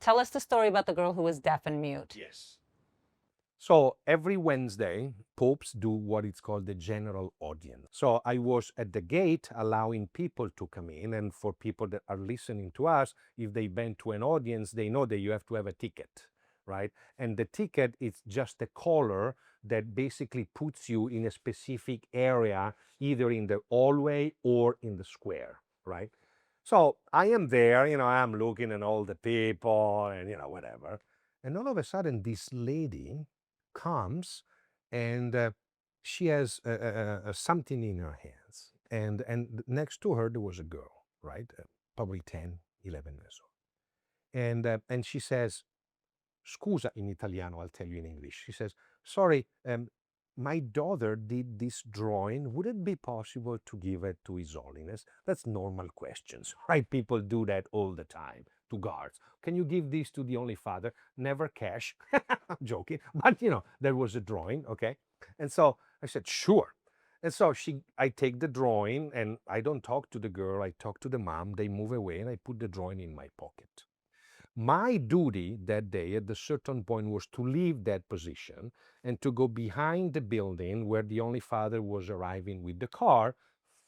Tell us the story about the girl who was deaf and mute. Yes. So every Wednesday, popes do what is called the general audience. So I was at the gate allowing people to come in. And for people that are listening to us, if they've been to an audience, they know that you have to have a ticket, right? And the ticket is just a color that basically puts you in a specific area, either in the hallway or in the square, right? So I am there, I'm looking at all the people and, whatever. And all of a sudden, this lady comes and she has something in her hands. And next to her, there was a girl, right? Probably 10, 11 years old. And she says, scusa in Italiano, I'll tell you in English. She says, sorry, my daughter did this drawing. Would it be possible to give it to His Holiness? That's normal questions, right? People do that all the time to guards. Can you give this to the Holy Father? Never cash. I'm joking. But, there was a drawing, okay? And so I said, sure. And so I take the drawing and I don't talk to the girl. I talk to the mom. They move away and I put the drawing in my pocket. My duty that day at a certain point was to leave that position and to go behind the building where the Holy Father was arriving with the car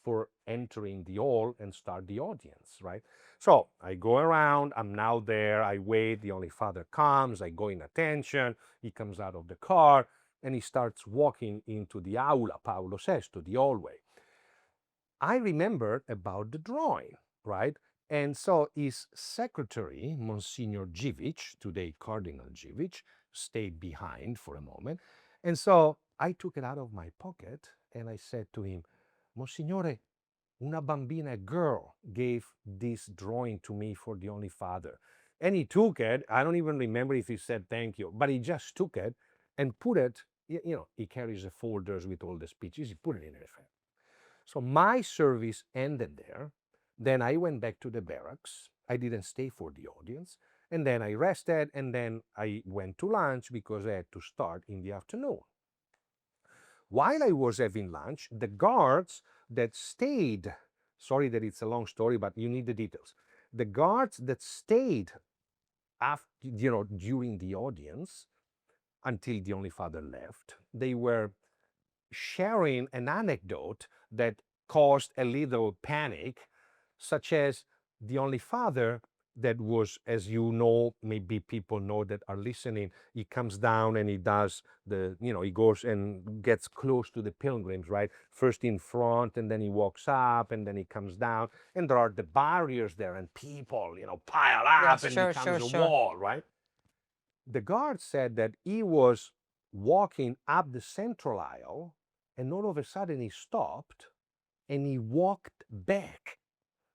for entering the hall and start the audience, right? So I go around, I'm now there, I wait, the Holy Father comes, I go in attention, he comes out of the car, and he starts walking into the Aula Paolo VI, the hallway. I remembered about the drawing, right? And so his secretary, Monsignor Givic, today Cardinal Givic, stayed behind for a moment. And so I took it out of my pocket and I said to him, Monsignore, una bambina, a girl, gave this drawing to me for the Holy Father. And he took it. I don't even remember if he said thank you, but he just took it and put it, he carries the folders with all the speeches, he put it in his hand. So my service ended there. Then I went back to the barracks. I didn't stay for the audience. And then I rested and then I went to lunch because I had to start in the afternoon. While I was having lunch, the guards that stayed, sorry that it's a long story, but you need the details. The guards that stayed after, during the audience until the Holy Father left, they were sharing an anecdote that caused a little panic, such as the Holy Father that was, as you know, maybe people know that are listening, he comes down and he does he goes and gets close to the pilgrims, right? First in front, and then he walks up, and then he comes down, and there are the barriers there, and people, pile up, Yes, and sure, becomes sure, a sure. wall, right? The guard said that he was walking up the central aisle and all of a sudden he stopped and he walked back.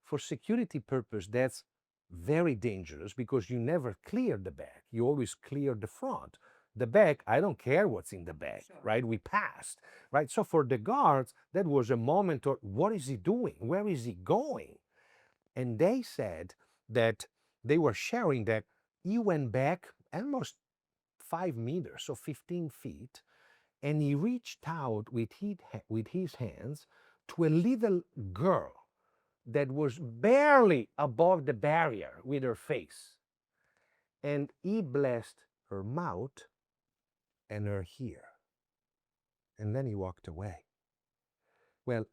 For security purpose, that's very dangerous because you never clear the back. You always clear the front. The back, I don't care what's in the back, sure, right? We passed, right? So for the guards, that was a moment of what is he doing? Where is he going? And they said that they were sharing that he went back almost 5 meters, so 15 feet, and he reached out with his hands to a little girl that was barely above the barrier with her face. And he blessed her mouth and her ear. And then he walked away. Well,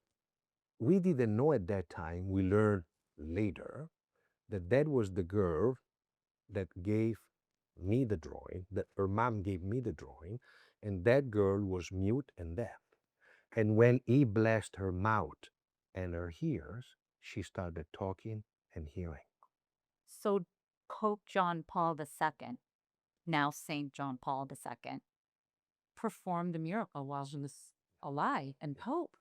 we didn't know at that time, we learned later, that that was the girl that gave me the drawing, that her mom gave me the drawing, and that girl was mute and deaf. And when he blessed her mouth and her ears, she started talking and hearing. So Pope John Paul II, now Saint John Paul II, performed the miracle while he was alive and Pope.